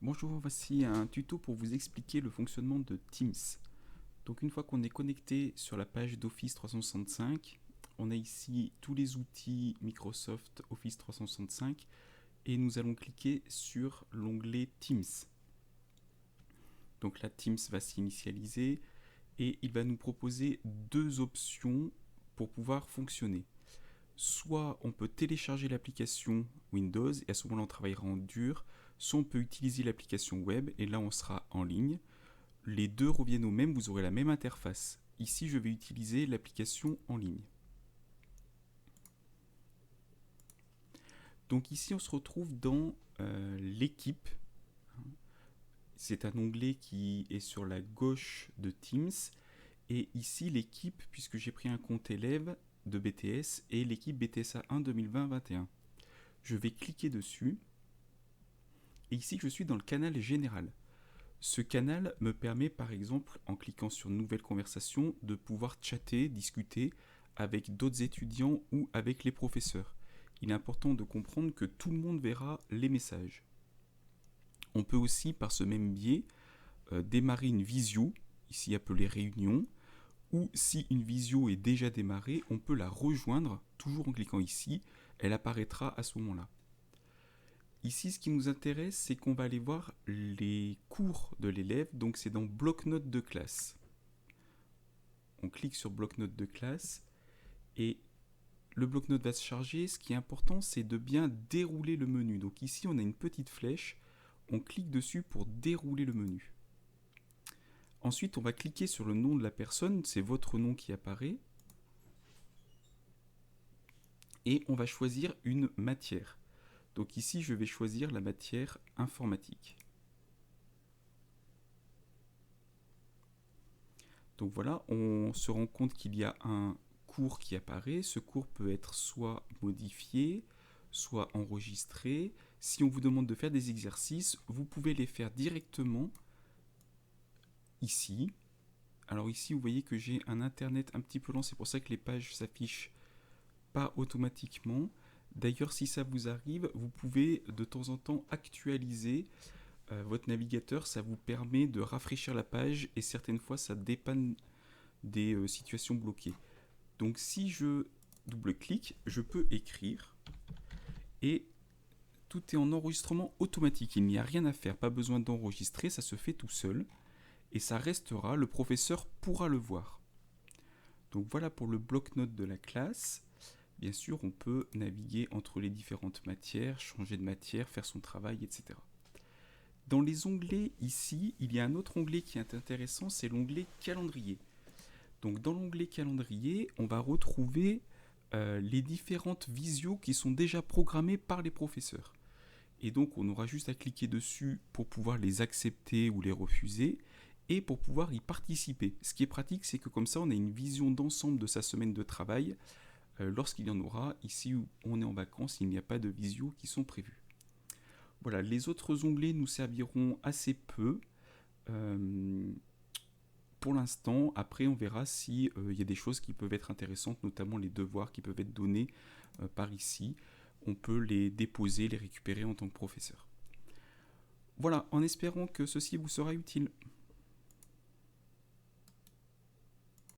Bonjour, voici un tuto pour vous expliquer le fonctionnement de Teams. Donc une fois qu'on est connecté sur la page d'Office 365, on a ici tous les outils Microsoft Office 365 et nous allons cliquer sur l'onglet Teams. Donc là, Teams va s'initialiser et il va nous proposer deux options pour pouvoir fonctionner. Soit on peut télécharger l'application Windows et à ce moment-là on travaillera en dur, soit on peut utiliser l'application web et là on sera en ligne. Les deux reviennent au même, vous aurez la même interface. Ici je vais utiliser l'application en ligne. Donc ici on se retrouve dans l'équipe. C'est un onglet qui est sur la gauche de Teams. Et ici l'équipe, puisque j'ai pris un compte élève de BTS et l'équipe BTSA 1 2020-21. Je vais cliquer dessus. Et ici je suis dans le canal général. Ce canal me permet par exemple, en cliquant sur Nouvelle conversation, de pouvoir chatter, discuter avec d'autres étudiants ou avec les professeurs. Il est important de comprendre que tout le monde verra les messages. On peut aussi, par ce même biais, démarrer une visio, ici appelée réunion, ou si une visio est déjà démarrée, on peut la rejoindre, toujours en cliquant ici, elle apparaîtra à ce moment-là. Ici, ce qui nous intéresse, c'est qu'on va aller voir les cours de l'élève, donc c'est dans bloc-notes de classe. On clique sur bloc-notes de classe et le bloc-notes va se charger. Ce qui est important, c'est de bien dérouler le menu. Donc ici, on a une petite flèche, on clique dessus pour dérouler le menu. Ensuite, on va cliquer sur le nom de la personne, c'est votre nom qui apparaît. Et on va choisir une matière. Donc ici, je vais choisir la matière informatique. Donc voilà, on se rend compte qu'il y a un cours qui apparaît. Ce cours peut être soit modifié, soit enregistré. Si on vous demande de faire des exercices, vous pouvez les faire directement ici. Alors ici, vous voyez que j'ai un internet un petit peu lent, c'est pour ça que les pages s'affichent pas automatiquement. D'ailleurs, si ça vous arrive, vous pouvez de temps en temps actualiser votre navigateur. Ça vous permet de rafraîchir la page et certaines fois, ça dépanne des situations bloquées. Donc si je double-clique, je peux écrire et tout est en enregistrement automatique. Il n'y a rien à faire, pas besoin d'enregistrer, ça se fait tout seul et ça restera, le professeur pourra le voir. Donc voilà pour le bloc-notes de la classe. Bien sûr, on peut naviguer entre les différentes matières, changer de matière, faire son travail, etc. Dans les onglets ici, il y a un autre onglet qui est intéressant, c'est l'onglet calendrier. Donc dans l'onglet calendrier, on va retrouver les différentes visios qui sont déjà programmées par les professeurs. Et donc on aura juste à cliquer dessus pour pouvoir les accepter ou les refuser et pour pouvoir y participer. Ce qui est pratique, c'est que comme ça, on a une vision d'ensemble de sa semaine de travail lorsqu'il y en aura. Ici où on est en vacances, il n'y a pas de visio qui sont prévus. Voilà, les autres onglets nous serviront assez peu pour l'instant. Après, on verra s'il y a des choses qui peuvent être intéressantes, notamment les devoirs qui peuvent être donnés par ici. On peut les déposer, les récupérer en tant que professeur. Voilà, en espérant que ceci vous sera utile.